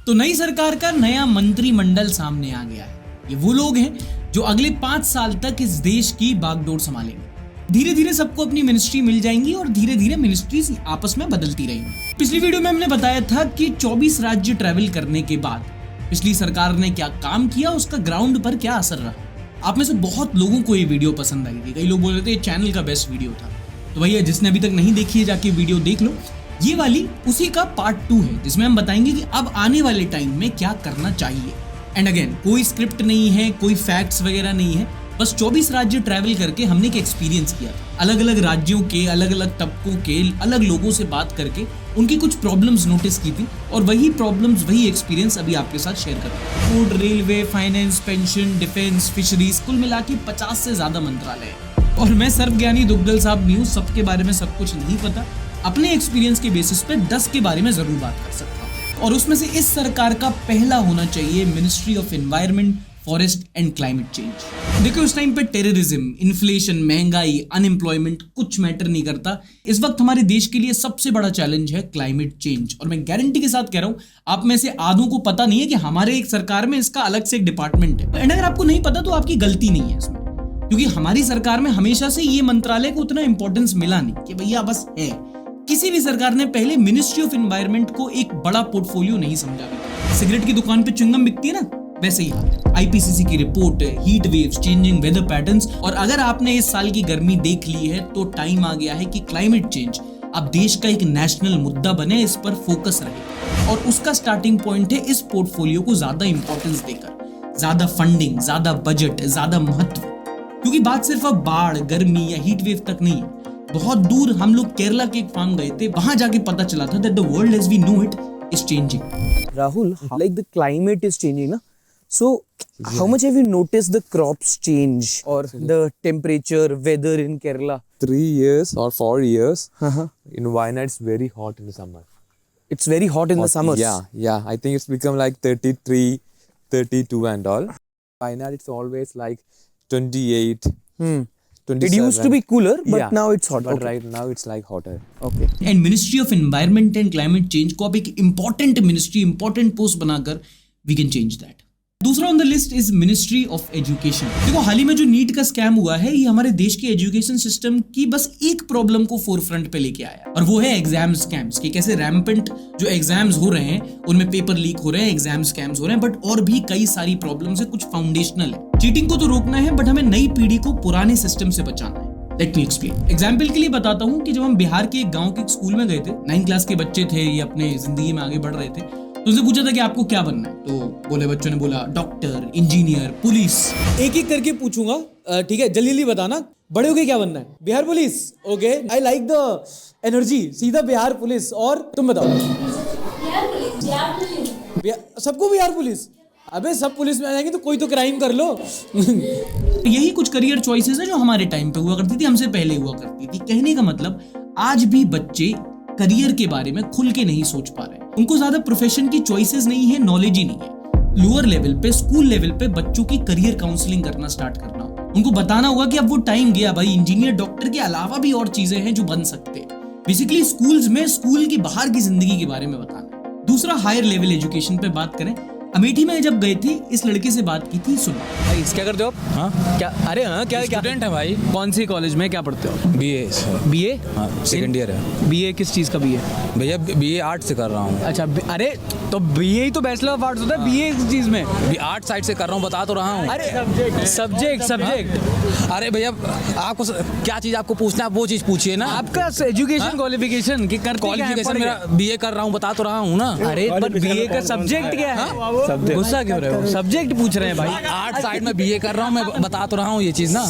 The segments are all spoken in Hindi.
तो नई सरकार का नया मंत्रिमंडल सामने आ गया है। ये वो लोग हैं जो अगले 5 साल तक इस देश की बागडोर संभालेंगे। धीरे धीरे सबको अपनी मिनिस्ट्री मिल जाएंगी और धीरे धीरे मिनिस्ट्रीज आपस में बदलती रहेंगी। पिछली वीडियो में हमने बताया था कि 24 राज्य ट्रैवल करने के बाद पिछली सरकार ने क्या काम किया, उसका ग्राउंड पर क्या असर रहा। आप में से बहुत लोगों को ये वीडियो पसंद आई थी। कई लोग बोल रहे थे ये चैनल का बेस्ट वीडियो था। तो भैया जिसने अभी तक नहीं देखी है जाके वीडियो देख लो। ये वाली उसी का पार्ट 2 है जिसमें हम बताएंगे कि अब आने वाले टाइम में क्या करना चाहिए। एंड अगेन कोई स्क्रिप्ट नहीं है, कोई फैक्ट्स वगैरह नहीं है, बस 24 राज्य ट्रैवल करके हमने एक एक्सपीरियंस किया। अलग अलग राज्यों के अलग अलग तबकों के अलग लोगों से बात करके उनकी कुछ प्रॉब्लम्स नोटिस की थी और वही प्रॉब्लम्स वही एक्सपीरियंस अभी आपके साथ शेयर कर रहे हैं। Food, railway, finance, pension, defence, fisheries, कुल मिला के 50 से ज्यादा मंत्रालय है। और मैं सर्वज्ञानी दुग्गल साहब न्यूज सबके बारे में सब कुछ नहीं पता, अपने एक्सपीरियंस के बेसिस पे 10 के बारे में जरूर बात कर सकता हूँ। और उसमें से इस सरकार का पहला होना चाहिए ministry of environment, forest and climate change. देखो इस टाइम पे टेररिज्म, इन्फ्लेशन, महंगाई, अनएम्प्लॉयमेंट कुछ मैटर नहीं करता। इस वक्त हमारे देश के लिए सबसे बड़ा चैलेंज है क्लाइमेट चेंज। और मैं गारंटी के साथ कह रहा हूँ, आप में से आधों को पता नहीं है कि हमारे एक सरकार में इसका अलग से एक डिपार्टमेंट है। एंड अगर आपको नहीं पता तो आपकी गलती नहीं है इसमें, क्योंकि हमारी सरकार में हमेशा से ये मंत्रालय को उतना इंपॉर्टेंस मिला नहीं कि भैया बस है। किसी भी सरकार ने पहले मिनिस्ट्री ऑफ एनवायरनमेंट को एक बड़ा पोर्टफोलियो नहीं समझा। सिगरेट की दुकान पे च्युइंगम बिकती है ना, वैसे ही आईपीसीसी की report, heat waves, changing weather patterns. और अगर आपने इस साल की गर्मी देख ली है तो टाइम आ गया है कि क्लाइमेट चेंज अब देश का एक नेशनल मुद्दा बने, इस पर फोकस रहे। और उसका स्टार्टिंग पॉइंट है इस पोर्टफोलियो को ज्यादा इंपॉर्टेंस देकर, ज्यादा फंडिंग, ज्यादा बजट, ज्यादा महत्व। क्योंकि बात सिर्फ अब बाढ़, गर्मी या हीट वेव तक नहीं है। बहुत दूर हम लोग केरला के एक फार्म गए थे, वहां जाके पता चला था that the world as we know it is changing. Rahul, like the climate is changing, na? So, how much have you noticed the crops change or the temperature, weather in Kerala? 3 years or 4 years. In Wayanad, it's very hot in the summer. It's very hot in the summers. Yeah. I think it's become like 33, 32 and all. Wayanad, it's always like 28. 27. It used to be cooler, but Yeah. now it's hot. But Okay. right now it's like hotter. Okay. And ministry of environment and climate change को अब एक इंपॉर्टेंट मिनिस्ट्री, इंपॉर्टेंट पोस्ट बनाकर वी कैन चेंज दैट। दूसरा on the list is ministry of education. देखो हाल ही में जो नीट का स्कैम हुआ है, ये हमारे देश के एजुकेशन सिस्टम की बस एक प्रॉब्लम को फोरफ्रंट पे लेके आया, और वो है एग्जाम स्कैम्स। कि कैसे रैम्पेंट जो एग्जाम्स हो रहे हैं उनमें पेपर लीक हो रहे हैं, एग्जाम स्कैम्स हो रहे हैं, बट और भी कई सारी प्रॉब्लम्स है, कुछ फाउंडेशनल है। चीटिंग को तो रोकना है, बट हमें नई पीढ़ी को पुराने सिस्टम से बचाना है। Let me explain. एग्जाम्पल के लिए बताता हूँ कि जब हम बिहार के एक गांव के एक स्कूल में गए थे, 9th क्लास के बच्चे थे, ये अपने जिंदगी में आगे बढ़ रहे थे। तो उनसे पूछा था कि आपको क्या बनना है, तो बोले बच्चों ने बोला डॉक्टर, इंजीनियर, पुलिस। एक एक करके पूछूंगा, ठीक है? जल्दी जल्दी बताना, बड़े होके क्या बनना है? Bihar police. Okay, I like the energy. सीधा बिहार पुलिस। और तुम बताओ? सबको बिहार पुलिस। अबे सब पुलिस में आ जाएंगे तो कोई तो क्राइम कर लो। यही कुछ करियर चॉइसेस है जो हमारे टाइम पे हुआ करती थी, हमसे पहले हुआ करती थी। कहने का मतलब आज भी बच्चे करियर के बारे में खुल के नहीं सोच पा रहे। उनको ज्यादा प्रोफेशन की चॉइसेस नहीं है, नॉलेज ही नहीं है। लोअर लेवल पे, स्कूल लेवल पे बच्चों की करियर काउंसलिंग करना स्टार्ट करना होगा। उनको बताना होगा कि अब वो टाइम गया भाई, इंजीनियर, डॉक्टर के अलावा भी और चीजें हैं जो बन सकते हैं। बेसिकली स्कूल्स में स्कूल की बाहर की जिंदगी के बारे में बताना। दूसरा, हायर लेवल एजुकेशन पे बात करें। अमेठी में जब गए थे, इस लड़के से बात की थी। सुनो भाई, क्या करते हो आप? हाँ क्या? अरे हाँ, क्या स्टूडेंट है भाई। कौन सी कॉलेज में क्या पढ़ते हो? BA BA? हाँ, सेकंड ईयर है। बीए किस चीज़ का बीए? भैया बीए आर्ट से कर रहा हूँ। अच्छा, अरे तो बीए ही तो बैचलर ऑफ आर्ट्स होता है। बीए किस चीज़ में? आर्ट साइड से कर रहा हूँ, बता तो रहा हूँ। अरे सब्जेक्ट। अरे भैया आपको क्या चीज़ आपको पूछना है, वो चीज़ पूछिए ना। आपका एजुकेशन क्वालिफिकेशन की करते क्वालिफिकेशन मेरा बीए कर रहा हूँ, बता तो रहा हूँ ना। अरे पर बीए का सब्जेक्ट क्या है? गुस्सा क्यों रहे हो? सब्जेक्ट पूछ रहे हैं भाई। आर्ट साइड में बीए कर रहा हूँ, मैं बता तो रहा हूँ ये चीज़ ना।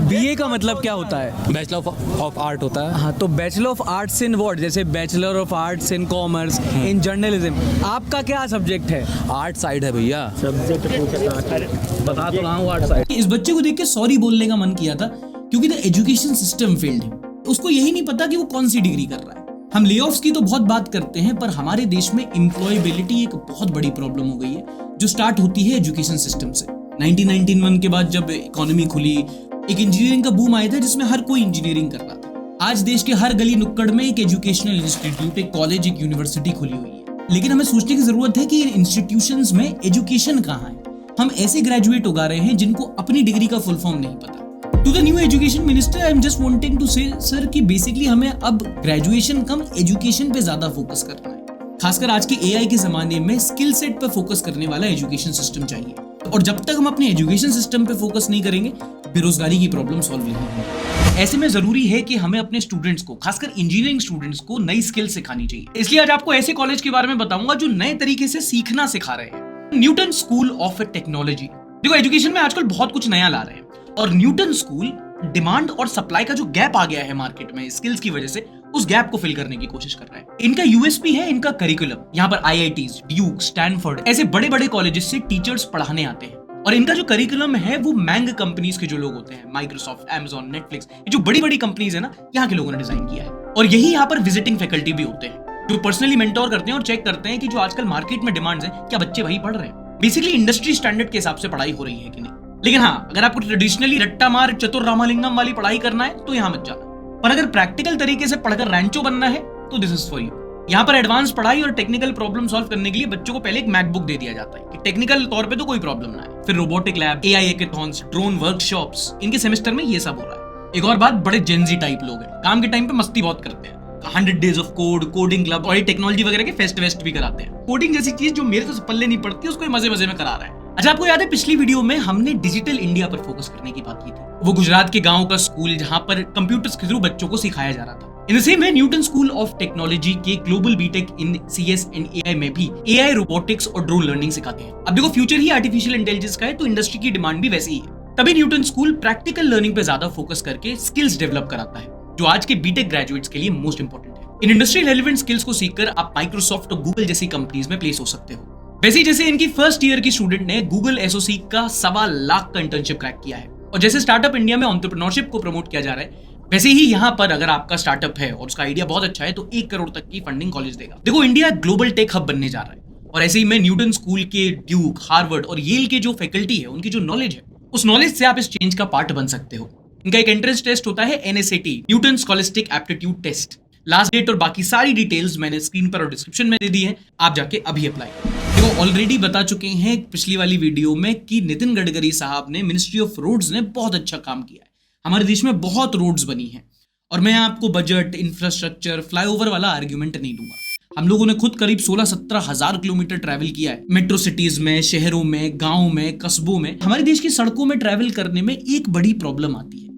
बीए का मतलब क्या होता है? बैचलर ऑफ आर्ट होता है। हाँ, तो bachelor of arts in what? जैसे bachelor of arts in commerce, in journalism. आपका क्या सब्जेक्ट है? आर्ट साइड है भैया। बता तो रहा हूँ आर्ट साइड। इस बच्चे को देख के सॉरी बोलने का मन किया था, क्योंकि द एजुकेशन सिस्टम फेल्ड है। उसको यही नहीं पता कि वो कौन सी डिग्री कर रहा है। हम लेऑफ्स की तो बहुत बात करते हैं, पर हमारे देश में एम्प्लॉयबिलिटी एक बहुत बड़ी प्रॉब्लम हो गई है, जो स्टार्ट होती है एजुकेशन सिस्टम से। 1991 के बाद जब इकोनॉमी खुली, एक इंजीनियरिंग का बूम आया था जिसमें हर कोई इंजीनियरिंग कर रहा था। आज देश के हर गली नुक्कड़ में एक एजुकेशनल इंस्टीट्यूट, एक कॉलेज, एक यूनिवर्सिटी खुली हुई है। लेकिन हमें सोचने की जरूरत है कि इन इंस्टीट्यूशंस में एजुकेशन कहाँ है। हम ऐसे ग्रेजुएट उगा रहे हैं जिनको अपनी डिग्री का फुल फॉर्म नहीं पता। To the new education minister, I am just wanting to say sir कि बेसिकली हमें अब ग्रेजुएशन कम एजुकेशन पे ज्यादा फोकस करना है। खासकर आज के एआई के जमाने में स्किल सेट पर फोकस करने वाला एजुकेशन सिस्टम चाहिए, और जब तक हम अपने एजुकेशन सिस्टम पे फोकस नहीं करेंगे बेरोजगारी की प्रॉब्लम सॉल्व नहीं होगी। ऐसे में जरूरी है कि हमें अपने स्टूडेंट्स को, खासकर इंजीनियरिंग स्टूडेंट्स को, नई स्किल सिखानी चाहिए। इसलिए आज आपको ऐसे कॉलेज के बारे में बताऊंगा जो नए तरीके से सीखना सिखा रहे हैं। Newton school of technology. देखो, एजुकेशन में आजकल बहुत कुछ नया ला रहे हैं, और न्यूटन स्कूल डिमांड और सप्लाई का जो गैप आ गया है मार्केट में स्किल्स की वजह से, उस गैप को फिल करने की कोशिश कर रहा है। इनका यूएसपी है इनका करिकुलम। यहाँ पर आईआईटीज, ड्यूक, स्टैनफोर्ड ऐसे बड़े बड़े कॉलेजेस से टीचर्स पढ़ाने आते हैं, और इनका जो करिकुलम है वो मैंग कंपनीज के जो लोग होते हैं, माइक्रोसॉफ्ट, अमेज़न, नेटफ्लिक्स, ये जो बड़ी बड़ी कंपनीज है ना, यहाँ के लोगों ने डिजाइन किया है। और यही यहाँ पर विजिटिंग फैकल्टी भी होते हैं जो पर्सनली मेंटोर करते हैं और चेक करते हैं कि जो आजकल मार्केट में डिमांड्स है क्या बच्चे वही पढ़ रहे हैं। बेसिकली इंडस्ट्री स्टैंडर्ड के हिसाब से पढ़ाई हो रही है कि नहीं। लेकिन हाँ, अगर आपको ट्रेडिशनली रट्टा मार चतुर रामालिंगम वाली पढ़ाई करना है तो यहाँ मत जाना, पर अगर प्रैक्टिकल तरीके से पढ़कर रैंचो बनना है तो दिस इज फॉर यू। यहाँ पर एडवांस पढ़ाई और टेक्निकल प्रॉब्लम सॉल्व करने के लिए बच्चों को पहले एक मैकबुक दे दिया जाता है कि टेक्निकल तौर पे तो कोई प्रॉब्लम ना है। फिर robotic lab, AI hackathons, drone workshops, इनके सेमेस्टर में ये सब हो रहा है। एक और बात, बड़े जेनजी टाइप लोग हैं, काम के टाइम पे मस्ती बहुत करते हैं। 100 days of code, coding club और टेक्नोलॉजी वगैरह के फेस्ट वेस्ट भी कराते हैं। कोडिंग जैसी चीज जो मेरे तो पल्ले नहीं पड़ती, उसको मजे मजे में करा रहा है। अच्छा, आपको याद है पिछली वीडियो में हमने डिजिटल इंडिया पर फोकस करने की बात की थी। वो गुजरात के गांव का स्कूल जहां पर कंप्यूटर्स के थ्रू बच्चों को सिखाया जा रहा था। In the same way Newton school of technology के global BTech in CS and AI में भी एआई, रोबोटिक्स और ड्रोन लर्निंग सिखाते हैं। अब देखो, फ्यूचर ही आर्टिफिशियल इंटेलिजेंस का है, तो इंडस्ट्री की डिमांड भी वैसी ही है। तभी न्यूटन स्कूल प्रैक्टिकल लर्निंग पे ज्यादा फोकस करके स्किल्स डेवलप कराता है, जो आज के बीटेक ग्रेजुएट्स के लिए मोस्ट इंपॉर्टेंट है। इन इंडस्ट्री रेलेवेंट स्किल्स को सीखकर आप माइक्रोसॉफ्ट और गूगल जैसी कंपनीज में प्लेस हो सकते हो। वैसे ही जैसे इनकी फर्स्ट ईयर की स्टूडेंट ने गूगल एसओसी का 1.25 लाख का इंटर्नशिप क्रैक किया है, और जैसे स्टार्टअप इंडिया में एंटरप्रेन्योरशिप को प्रमोट किया जा रहा है, वैसे ही यहाँ पर अगर आपका स्टार्टअप है और उसका आइडिया बहुत अच्छा है तो 1 करोड़ तक की फंडिंग कॉलेज देगा। देखो, इंडिया ग्लोबल टेक हब बनने जा रहा है, और ऐसे ही में न्यूटन स्कूल के ड्यूक, हार्वर्ड और येल के जो फैकल्टी है, उनकी जो नॉलेज है, उस नॉलेज से आप इस चेंज का पार्ट बन सकते हो। इनका एक एंट्रेंस टेस्ट होता है NSAT, Newton scholastic aptitude test. Last date और बाकी सारी डिटेल्स मैंने स्क्रीन पर और डिस्क्रिप्शन में दे दी है, आप जाके अभी अप्लाई करो। देखो, ऑलरेडी बता चुके हैं पिछली वाली वीडियो में कि नितिन गडकरी साहब ने, मिनिस्ट्री ऑफ रोड्स ने बहुत अच्छा काम किया है। हमारे देश में बहुत रोड्स बनी हैं, और मैं आपको बजट, इंफ्रास्ट्रक्चर, फ्लाईओवर वाला आर्ग्यूमेंट नहीं दूंगा। हम लोगों ने खुद करीब 16-17 हजार किलोमीटर ट्रैवल किया है, मेट्रो सिटीज में, शहरों में, गाँव में, कस्बों में। हमारे देश की सड़कों में ट्रैवल करने में एक बड़ी प्रॉब्लम आती है।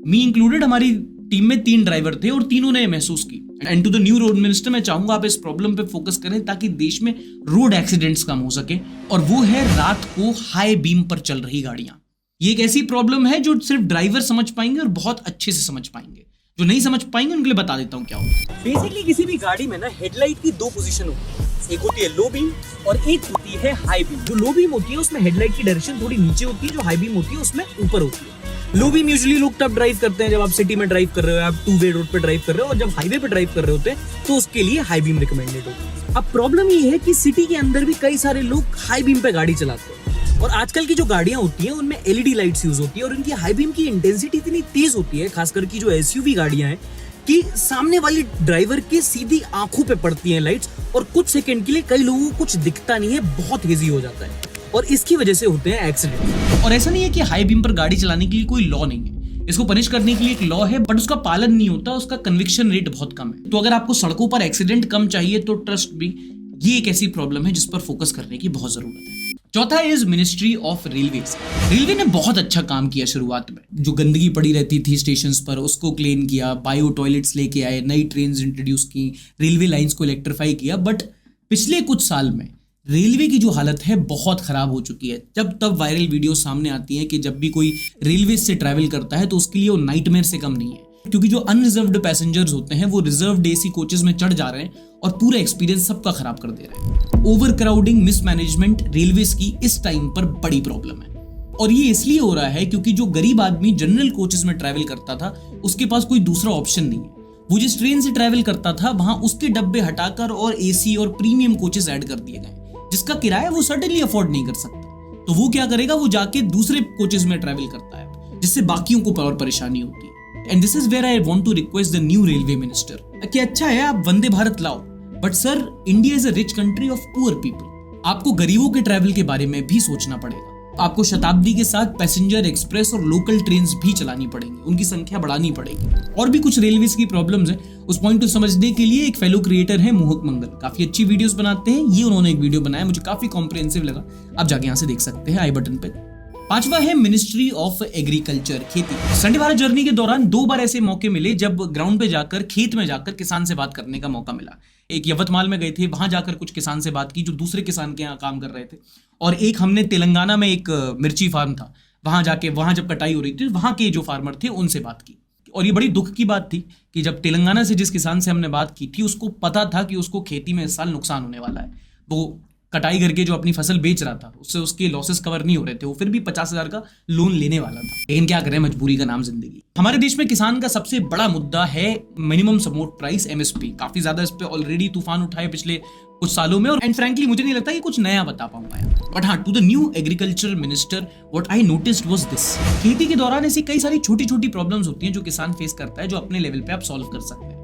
मी इंक्लूडेड, हमारी टीम में 3 ड्राइवर थे और तीनों ने महसूस की। And to the new road minister, मैं चाहूंगा आप इस प्रॉब्लम पे फोकस करें ताकि देश में रोड एक्सीडेंट्स कम हो सके, और वो है रात को हाई बीम पर चल रही गाड़ियां। ये एक ऐसी प्रॉब्लम है जो सिर्फ ड्राइवर समझ पाएंगे और बहुत अच्छे से समझ पाएंगे। जो नहीं समझ पाएंगे उनके लिए बता देता हूँ क्या होता है। बेसिकली किसी भी गाड़ी में ना हेडलाइट की 2 पोजीशन होती है, एक होती है लो बीम और एक होती है हाई बीम। जो लो बीम होती है उसमें हेडलाइट की डायरेक्शन थोड़ी नीचे होती है, जो हाई बीम होती है उसमें ऊपर होती है। लो बीम यूजुअली लोग तब ड्राइव करते हैं जब आप सिटी में ड्राइव कर रहे हो, आप 2 वे रोड पे ड्राइव कर रहे हो, और जब हाईवे पे ड्राइव कर रहे होते हैं तो उसके लिए हाई बीम रिकमेंडेड होता है। अब प्रॉब्लम ये है कि सिटी के अंदर भी कई सारे लोग हाई बीम पे गाड़ी चलाते हैं, और आजकल की जो गाड़ियां होती हैं उनमें LED लाइट्स यूज होती है, और इनकी हाई बीम की इंटेंसिटी इतनी तेज होती है, खासकर की जो SUV गाड़ियां हैं, कि सामने वाली ड्राइवर के सीधी आंखों पे पड़ती हैं लाइट्स, और कुछ सेकंड के लिए कई लोगों को कुछ दिखता नहीं है, बहुत हेजी हो जाता है, और इसकी वजह से होते हैं एक्सीडेंट। और ऐसा नहीं है कि हाई बीम पर गाड़ी चलाने के लिए कोई लॉ नहीं है, इसको पनिश करने के लिए एक लॉ है, बट उसका पालन नहीं होता, उसका कन्विक्शन रेट बहुत कम है। तो अगर आपको सड़कों पर एक्सीडेंट कम चाहिए तो ट्रस्ट भी, ये एक ऐसी प्रॉब्लम है जिस पर फोकस करने की बहुत जरूरत है। चौथा is ministry of railways. Railway ने बहुत अच्छा काम किया शुरुआत में। जो गंदगी पड़ी रहती थी स्टेशंस पर, उसको क्लीन किया, बायो टॉयलेट्स लेके आए, नई ट्रेन्स इंट्रोड्यूस की, रेलवे लाइंस को इलेक्ट्रीफाई किया। बट पिछले कुछ साल में रेलवे की जो हालत है बहुत खराब हो चुकी है। जब तब वायरल वीडियो सामने आती हैं कि जब भी कोई रेलवे से ट्रैवल करता है तो उसके लिए वो नाइटमेयर से कम नहीं है, क्योंकि जो अनरिजर्व्ड पैसेंजर्स होते हैं वो रिजर्व्ड AC कोचेस में चढ़ जा रहे हैं और पूरा एक्सपीरियंस सबका खराब कर दे रहे हैं। ओवर क्राउडिंग, मिसमैनेजमेंट रेलवेज की इस टाइम पर बड़ी प्रॉब्लम है, और ये इसलिए हो रहा है क्योंकि जो गरीब आदमी जनरल कोचेस में ट्रैवल करता था उसके पास कोई दूसरा ऑप्शन नहीं है। वो जिस ट्रेन से ट्रैवल करता था वहां उसके डब्बे हटाकर और AC और प्रीमियम कोचेस ऐड कर दिए गए, जिसका किराया वो सर्टेनली अफोर्ड नहीं कर सकता। तो वो क्या करेगा, वो जाके दूसरे कोचेस में ट्रैवल करता है, जिससे बाकियों को और परेशानी होती है। And this is where I want to request the new railway minister कि अच्छा है आप वंदे भारत लाओ, but sir, India is a rich country of poor people. आपको गरीबों के ट्रैवल के बारे में भी सोचना पड़ेगा। आपको शताब्दी के साथ पैसेंजर एक्सप्रेस और लोकल ट्रेन्स भी चलानी पड़ेंगी, उनकी संख्या बढ़ानी पड़ेगी। और भी कुछ रेलवेज की प्रॉब्लम्स हैं, उस पॉइंट को समझने के लिए एक फेलो क्रिएटर है मोहक मंगल, काफी अच्छी वीडियोस बनाते हैं। ये उन्होंने एक वीडियो बनाया, मुझे काफी कॉम्प्रिहेंसिव लगा, आप जाके यहाँ से देख सकते हैं आई बटन पे। पांचवा है मिनिस्ट्री ऑफ एग्रीकल्चर, खेती। संडे भारत जर्नी के दौरान 2 बार ऐसे मौके मिले जब ग्राउंड पे जाकर, खेत में जाकर किसान से बात करने का मौका मिला। एक यवतमाल में गए थे, वहां जाकर कुछ किसान से बात की जो दूसरे किसान के यहाँ काम कर रहे थे। और एक हमने तेलंगाना में एक मिर्ची फार्म था, वहां जाके, वहां जब कटाई हो रही थी, वहां के जो फार्मर थे उनसे बात की। और ये बड़ी दुख की बात थी कि जब तेलंगाना से जिस किसान से हमने बात की थी, उसको पता था कि उसको खेती में इस साल नुकसान होने वाला है। वो कटाई करके जो अपनी फसल बेच रहा था, उससे उसके लॉसेस कवर नहीं हो रहे थे, वो फिर भी 50,000 का लोन लेने वाला था। लेकिन क्या करें, मजबूरी का नाम जिंदगी। हमारे देश में किसान का सबसे बड़ा मुद्दा है मिनिमम सपोर्ट प्राइस, MSP। काफी ज्यादा इस पे ऑलरेडी तूफान उठाए पिछले कुछ सालों में, और एंड फ्रैंकली मुझे नहीं लगता कि कुछ नया बता पाऊंगा यार। बट हाँ, to the new agriculture minister what I noticed was this. खेती के दौरान ऐसी कई सारी छोटी छोटी प्रॉब्लम्स होती हैं जो किसान फेस करता है, जो अपने लेवल पे आप सॉल्व कर सकते हैं।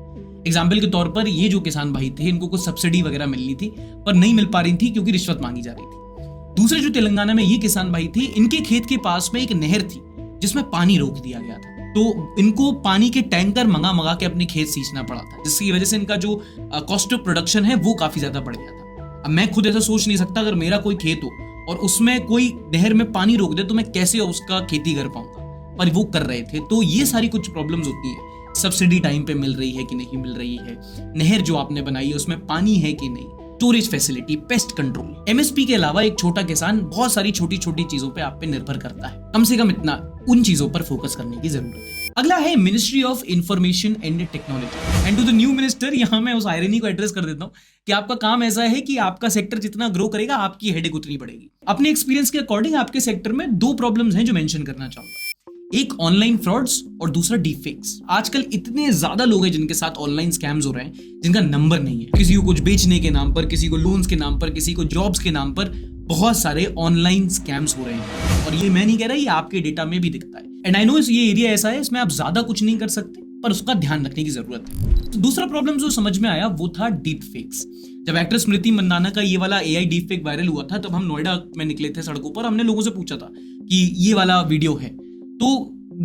एग्जाम्पल के तौर पर, ये जो किसान भाई थे, इनको कुछ सब्सिडी वगैरह मिलनी थी पर नहीं मिल पा रही थी क्योंकि रिश्वत मांगी जा रही थी। दूसरे जो तेलंगाना में ये किसान भाई थे, इनके खेत के पास में एक नहर थी जिसमें पानी रोक दिया गया था, तो इनको पानी के टैंकर मंगा के अपने खेत सींचना पड़ा था, जिसकी वजह से इनका जो कॉस्ट ऑफ प्रोडक्शन है वो काफी ज्यादा बढ़ गया था। अब मैं खुद ऐसा सोच नहीं सकता, अगर मेरा कोई खेत हो और उसमें कोई नहर में पानी रोक दे तो मैं कैसे उसका खेती कर पाऊंगा, पर वो कर रहे थे। तो ये सारी कुछ प्रॉब्लम्स होती हैं। सब्सिडी टाइम पे मिल रही है कि नहीं मिल रही है, नहर जो आपने बनाई है उसमें पानी है कि नहीं, storage facility, pest control. MSP के अलावा एक छोटा किसान बहुत सारी छोटी छोटी चीजों पे आप पे निर्भर करता है। कम से कम इतना उन चीजों पर फोकस करने की जरूरत है। अगला है ministry of information and technology. And to the new minister, यहाँ मैं उस आयरनी को एड्रेस कर देता हूँ कि आपका काम ऐसा है कि आपका सेक्टर जितना ग्रो करेगा, आपकी हेडेक उतनी बढ़ेगी। अपने एक्सपीरियंस के अकॉर्डिंग आपके सेक्टर में 2 प्रॉब्लम्स हैं जो मेंशन करना चाहूंगा। एक ऑनलाइन फ्रॉड्स और दूसरा डीप फेक्स। आजकल इतने ज्यादा लोग हैं जिनके साथ ऑनलाइन स्कैम्स हो रहे हैं जिनका नंबर नहीं है। किसी को कुछ बेचने के नाम पर, किसी को लोन्स के नाम पर, किसी को जॉब्स के नाम पर बहुत सारे ऑनलाइन स्कैम्स हो रहे हैं। और ये मैं नहीं कह रहा, ये आपके डेटा में भी दिखता है। एंड आई नो ये एरिया ऐसा है, इसमें आप ज्यादा कुछ नहीं कर सकते, पर उसका ध्यान रखने की जरूरत है। तो दूसरा प्रॉब्लम जो समझ में आया वो था डीप फेक्स। जब एक्ट्रेस स्मृति मंदाना का ये वाला AI डीप फेक वायरल हुआ था, तब हम नोएडा में निकले थे सड़कों पर, हमने लोगों से पूछा था कि ये वाला वीडियो है। तो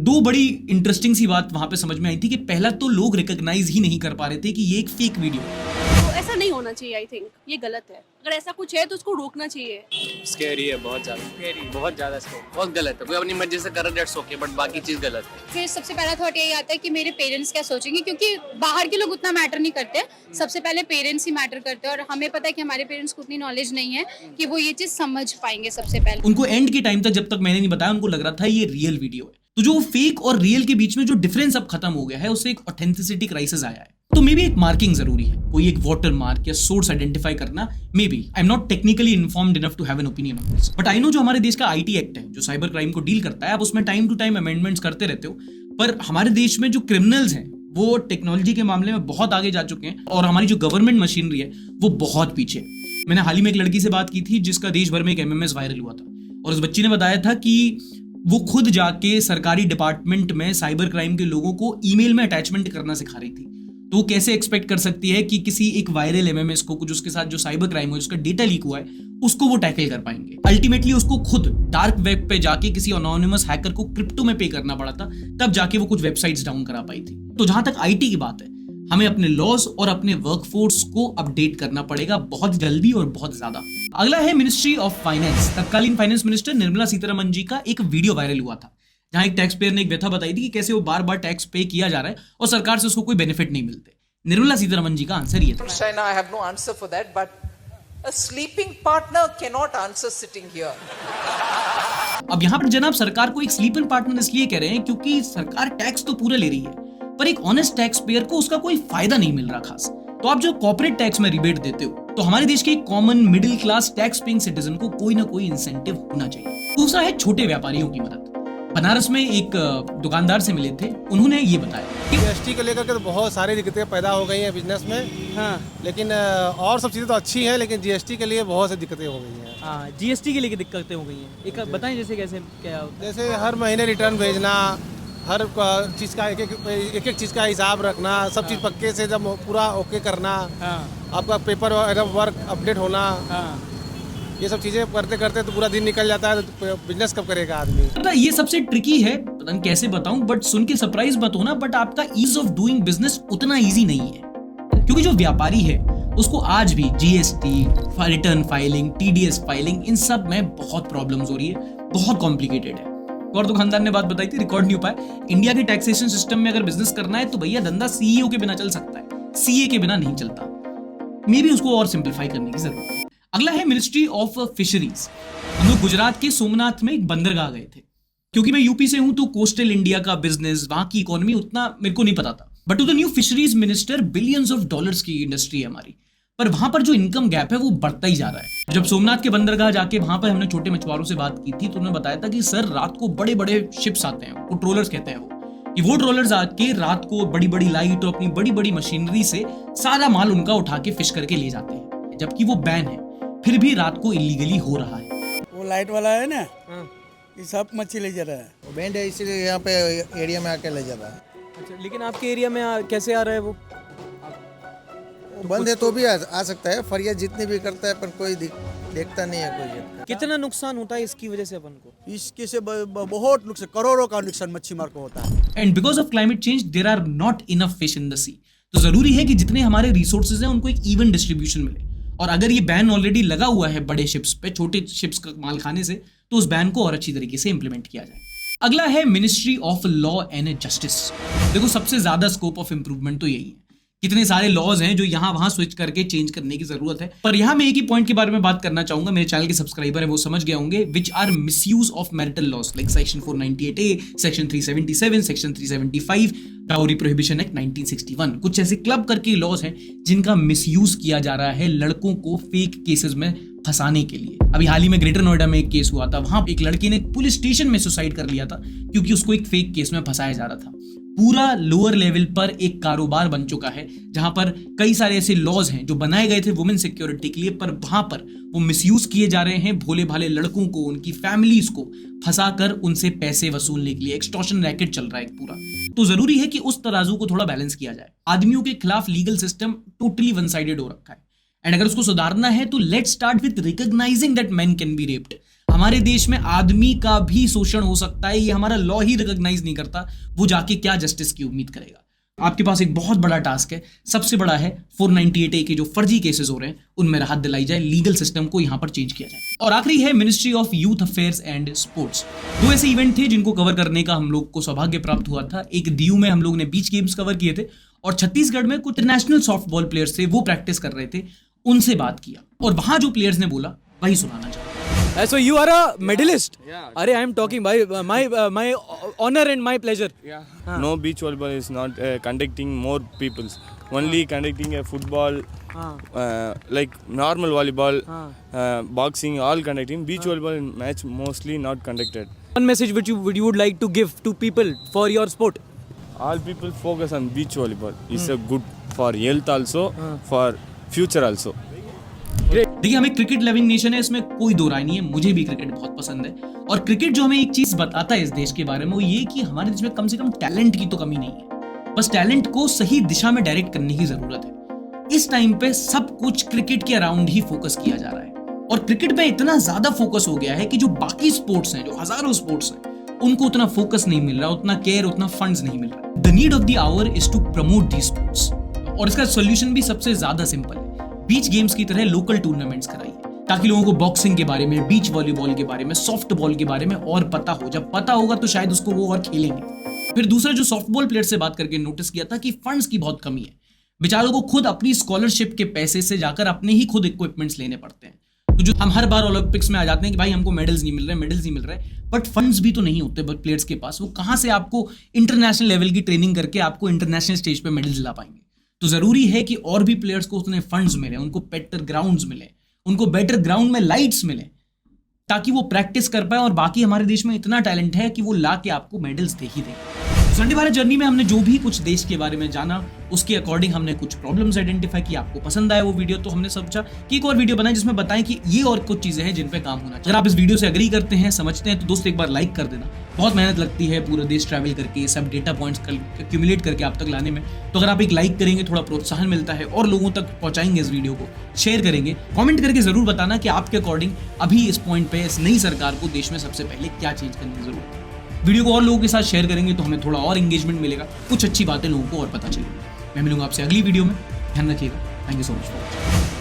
2 बड़ी इंटरेस्टिंग सी बात वहां पे समझ में आई थी कि पहला तो लोग रिकॉग्नाइज ही नहीं कर पा रहे थे कि ये एक फेक वीडियो है। तो ऐसा नहीं होना चाहिए, आई थिंक ये गलत है। अगर ऐसा कुछ है तो उसको रोकना चाहिए। स्कैरी है, बहुत ज़्यादा स्कैरी, बहुत गलत है। कोई अपनी मर्जी से कर रहा है, दैट्स ओके, बट बाकी चीज़ गलत है। फिर सबसे पहला थॉट यही आता है कि मेरे पेरेंट्स क्या सोचेंगे, क्योंकि बाहर के लोग उतना मैटर नहीं करते, सबसे पहले पेरेंट्स ही मैटर करते हैं। और हमें पता है कि हमारे पेरेंट्स को उतनी नॉलेज नहीं है कि वो ये चीज़ समझ पाएंगे। सबसे पहले उनको एंड के टाइम तक, जब तक मैंने नहीं बताया, उनको लग रहा था ये रियल वीडियो है। तो जो फेक और रियल के बीच में जो डिफरेंस अब खत्म हो गया है, उससे एक ऑथेंटिसिटी क्राइसिस आया है। तो मे बी एक मार्किंग जरूरी है, कोई एक वाटर मार्क या सोर्स आइडेंटिफाई करना। Maybe I am not technically informed enough to have an opinion on this, but I know जो हमारे देश का IT एक्ट है जो साइबर क्राइम को डील करता है, आप उसमें टाइम टू टाइम अमेंडमेंट्स करते रहते हो, पर हमारे देश में जो क्रिमिनल्स हैं वो टेक्नोलॉजी के मामले में बहुत आगे जा चुके हैं और हमारी जो गवर्नमेंट मशीनरी है वो बहुत पीछे है। मैंने हाल ही में एक लड़की से बात की थी जिसका देश भर में एक MMS वायरल हुआ था, और उस बच्ची ने बताया था कि वो खुद जाके सरकारी डिपार्टमेंट में साइबर क्राइम के लोगों को ईमेल में अटैचमेंट करना सिखा रही थी। तो वो कैसे एक्सपेक्ट कर सकती है कि किसी एक वायरल MMS को, कुछ उसके साथ जो साइबर क्राइम हो, जिसका डेटा लीक हुआ है, उसको वो टैकल कर पाएंगे। अल्टीमेटली उसको खुद डार्क वेब पे जाके किसी अनोनिमस हैकर को क्रिप्टो में पे करना पड़ा था, तब जाके वो कुछ वेबसाइट्स डाउन करा पाई थी। तो जहां तक IT की बात है, हमें अपने लॉज और अपने वर्कफोर्स को अपडेट करना पड़ेगा बहुत जल्दी और बहुत ज्यादा। अगला है मिनिस्ट्री ऑफ फाइनेंस। तत्कालीन फाइनेंस मिनिस्टर निर्मला सीतारमण जी का एक वीडियो वायरल हुआ था जहां एक टैक्स पेयर ने एक व्यथा बताई थी कि कैसे वो बार बार टैक्स पे किया जा रहा है और सरकार से उसको कोई बेनिफिट नहीं मिलते। निर्मला सीतारमण जी का आंसर ये था, China, I have no answer for that, but a sleeping partner cannot answer sitting here. अब यहाँ पर जनाब सरकार को एक स्लीपर पार्टनर इसलिए कह रहे हैं क्योंकि सरकार टैक्स तो पूरा ले रही है, पर एक ऑनेस्ट टैक्स पेयर को उसका कोई फायदा नहीं मिल रहा खास। तो आप जो कॉर्पोरेट टैक्स में रिबेट देते हो, तो हमारे देश के common middle class tax paying citizen को कोई ना कोई इंसेंटिव होना चाहिए। दूसरा है छोटे व्यापारियों की मदद। बनारस में एक दुकानदार से मिले थे, उन्होंने ये बताया GST को लेकर के तो बहुत सारी दिक्कतें पैदा हो गई हैं बिजनेस में। हाँ। लेकिन और सब चीज़ें तो अच्छी हैं, लेकिन GST के लिए बहुत सी दिक्कतें हो गई हैं। हाँ, GST के लिए दिक्कतें हो गई हैं। एक बताएं जैसे कैसे क्या होता है? जैसे हर महीने रिटर्न भेजना, हर चीज़ का एक एक चीज़ का हिसाब रखना, सब चीज़ पक्के से जब पूरा ओके करना। आपका पेपर वर्क अपडेट होना, ये सब चीज़ें करते करते तो पूरा दिन निकल जाता है, तो बिजनेस कब करेगा आदमी। पता ये सबसे ट्रिकी है, पता नहीं कैसे बताऊं, बट सुन के सरप्राइज मत होना, बट आपका ईज ऑफ डूइंग बिजनेस उतना ईजी नहीं है, क्योंकि जो व्यापारी है उसको आज भी GST, return filing, TDS filing, इन सब में बहुत प्रॉब्लम्स हो रही है, बहुत कॉम्प्लिकेटेड है। और तो खानदान ने बात बताई थी, रिकॉर्ड नहीं हो पाया। इंडिया के टैक्सेशन सिस्टम में अगर बिजनेस करना है तो भैया धंधा सीईओ के बिना चल सकता है, सीए के बिना नहीं चलता। मे बी उसको और सिंप्लीफाई करने की जरूरत है। अगला है मिनिस्ट्री ऑफ फिशरीज। हम लोग गुजरात के सोमनाथ में एक बंदरगाह गए थे, क्योंकि मैं यूपी से हूं तो कोस्टल इंडिया का बिजनेस, वहां की इकोनॉमी उतना मेरे को नहीं पता था। But to the new fisheries minister billions of dollars की इंडस्ट्री है हमारी, पर वहां पर जो इनकम गैप है वो बढ़ता ही जा रहा है। जब सोमनाथ के बंदरगाह जाके वहां पर हमने छोटे मछुआरों से बात की थी तो उन्होंने बताया था कि सर रात को बड़े बड़े शिप्स आते हैं, वो ट्रोलर्स कहते हैं, वो ट्रोलर्स आके रात को बड़ी बड़ी लाइट और अपनी बड़ी बड़ी मशीनरी से सारा माल उनका उठा के फिश करके ले जाते हैं, जबकि वो बैन है, फिर भी रात को इलीगली हो रहा है। वो लाइट वाला है ना, ये सब मच्छी ले जा रहा है, वो बैंड है, इसीलिए यहाँ पे एरिया में आके ले जा रहा है। अच्छा, लेकिन आपके एरिया में कैसे आ रहा है वो? बंद है तो भी आ सकता है, फरियाद जितनी भी करता है पर कोई देखता नहीं है कोई। कितना नुकसान होता है इसकी वजह से अपन को? इसके से बहुत नुकसान, करोड़ों का नुकसान मच्छी मार को होता है। And because of climate change there are not enough fish in the sea, तो जरूरी है कि जितने हमारे रिसोर्सेज हैं उनको एक इवन डिस्ट्रीब्यूशन मिले। और अगर ये बैन ऑलरेडी लगा हुआ है बड़े शिप्स पे, छोटे शिप्स का माल खाने से, तो उस बैन को और अच्छी तरीके से इंप्लीमेंट किया जाए। अगला है ministry of law and justice. देखो सबसे ज्यादा स्कोप ऑफ इंप्रूवमेंट तो यही है, कितने सारे लॉज हैं जो यहाँ वहां स्विच करके चेंज करने की जरूरत है। पर यहाँ मैं एक ही पॉइंट के बारे में बात करना चाहूंगा, मेरे चैनल के सब्सक्राइबर है वो समझ गए होंगे, which are misuse of marital laws like section 498A, section 377, section 375, dowry prohibition act 1961। कुछ ऐसे क्लब करके लॉज हैं जिनका मिसयूज किया जा रहा है लड़कों को फेक केसेस में फंसाने के लिए। अभी हाल ही में ग्रेटर नोएडा में एक केस हुआ था, वहां एक लड़की ने पुलिस स्टेशन में सुसाइड कर लिया था क्योंकि उसको एक फेक केस में फंसाया जा रहा था। पूरा लोअर लेवल पर एक कारोबार बन चुका है जहां पर कई सारे ऐसे लॉज हैं जो बनाए गए थे वुमेन सिक्योरिटी के लिए, पर वहां पर वो मिसयूज किए जा रहे हैं भोले भाले लड़कों को, उनकी फैमिलीज को फंसाकर उनसे पैसे वसूलने के लिए। एक्सटॉर्शन रैकेट चल रहा है एक पूरा। तो जरूरी है कि उस तराजू को थोड़ा बैलेंस किया जाए। आदमियों के खिलाफ legal system totally one sided हो रखा है, एंड अगर उसको सुधारना है तो let's start with recognising that man can be raped. हमारे देश में आदमी का भी शोषण हो सकता है, ये हमारा लॉ ही रिकॉग्नाइज नहीं करता, वो जाके क्या जस्टिस की उम्मीद करेगा। आपके पास एक बहुत बड़ा टास्क है, सबसे बड़ा है 498A के जो फर्जी केसेस हो रहे हैं उनमें राहत दिलाई जाए, लीगल सिस्टम को यहां पर चेंज किया जाए। और आखिरी है ministry of youth affairs and sports. दो ऐसे इवेंट थे जिनको कवर करने का हम लोग को सौभाग्य प्राप्त हुआ था। एक दीव में हम लोग ने बीच गेम्स कवर किए थे, और छत्तीसगढ़ में कुछ इंटरनेशनल सॉफ्टबॉल प्लेयर्स थे, वो प्रैक्टिस कर रहे थे, उनसे बात किया और वहां जो प्लेयर्स ने बोला वही सुनाना चाहता हूं। So you are a medalist? Arey, I am talking by my honor and my pleasure. No, beach volleyball is not conducting more peoples. Only conducting a football, like normal volleyball, boxing, all conducting. Beach volleyball match mostly not conducted. One message which you would like to give to people for your sport? All people focus on beach volleyball. It's a good for health also, for future also. देखिए हम एक क्रिकेट लविंग नेशन है, इसमें कोई दो राय नहीं है, मुझे भी क्रिकेट बहुत पसंद है। और क्रिकेट जो हमें एक चीज बताता है इस देश के बारे में वो ये कि हमारे देश में कम से कम टैलेंट की तो कमी नहीं है, बस टैलेंट को सही दिशा में डायरेक्ट करने की जरूरत है। इस टाइम पे सब कुछ क्रिकेट के अराउंड ही फोकस किया जा रहा है, और क्रिकेट पे इतना ज्यादा फोकस हो गया है कि जो बाकी स्पोर्ट्स हैं, जो हजारों स्पोर्ट्स हैं, उनको उतना फोकस नहीं मिल रहा, उतना केयर, उतना फंड्स नहीं मिल रहा। The need of the hour is to promote the sports, और इसका सोल्यूशन भी सबसे ज्यादा सिंपल है, बीच गेम्स की तरह लोकल टूर्नामेंट्स कराइए, ताकि लोगों को बॉक्सिंग के बारे में, बीच वॉलीबॉल के बारे में, सॉफ्ट बॉल के बारे में और पता हो। जब पता होगा तो शायद उसको वो और खेलेंगे। फिर दूसरा जो सॉफ्टबॉल प्लेयर से बात करके नोटिस किया था कि फंड्स की बहुत कमी है, बेचारों को खुद अपनी स्कॉलरशिप के पैसे से जाकर अपने ही खुद इक्विपमेंट्स लेने पड़ते हैं। तो जो हम हर बार ओलंपिक्स में आ जाते हैं कि भाई हमको मेडल्स नहीं मिल रहे, बट फंड्स भी तो नहीं होते प्लेयर्स के पास, वो कहाँ से आपको इंटरनेशनल लेवल की ट्रेनिंग करके आपको इंटरनेशनल स्टेज पे मेडल्स ला पाएंगे। तो जरूरी है कि और भी प्लेयर्स को उतने फंड्स मिले, उनको बेटर ग्राउंड्स मिले, उनको बेटर ग्राउंड में लाइट्स मिले, ताकि वो प्रैक्टिस कर पाए। और बाकी हमारे देश में इतना टैलेंट है कि वो ला के आपको मेडल्स दे ही देंगे। संडे भारत जर्नी में हमने जो भी कुछ देश के बारे में जाना उसके अकॉर्डिंग हमने कुछ प्रॉब्लम्स आइडेंटिफाई की। आपको पसंद आया वो वीडियो तो हमने सोचा कि एक और वीडियो बनाए जिसमें बताएं कि ये और कुछ चीजें हैं जिन पे काम होना चाहिए। अगर आप इस वीडियो से एग्री करते हैं, समझते हैं, तो दोस्त एक बार लाइक कर देना। बहुत मेहनत लगती है पूरा देश ट्रैवल करके सब डेटा पॉइंट्स एक्यूमुलेट करके आप तक लाने में, तो अगर आप एक लाइक करेंगे थोड़ा प्रोत्साहन मिलता है और लोगों तक पहुंचाएंगे इस वीडियो को, शेयर करेंगे, कमेंट करके जरूर बताना कि आपके अकॉर्डिंग अभी इस पॉइंट पे इस नई सरकार को देश में सबसे पहले क्या चेंज करने की जरूरत है। वीडियो को और लोगों के साथ शेयर करेंगे तो हमें थोड़ा और एंगेजमेंट मिलेगा, कुछ अच्छी बातें लोगों को और पता चलेगी। मैं मिलूंगा आपसे अगली वीडियो में, ध्यान रखिएगा। Thank you so much for watching.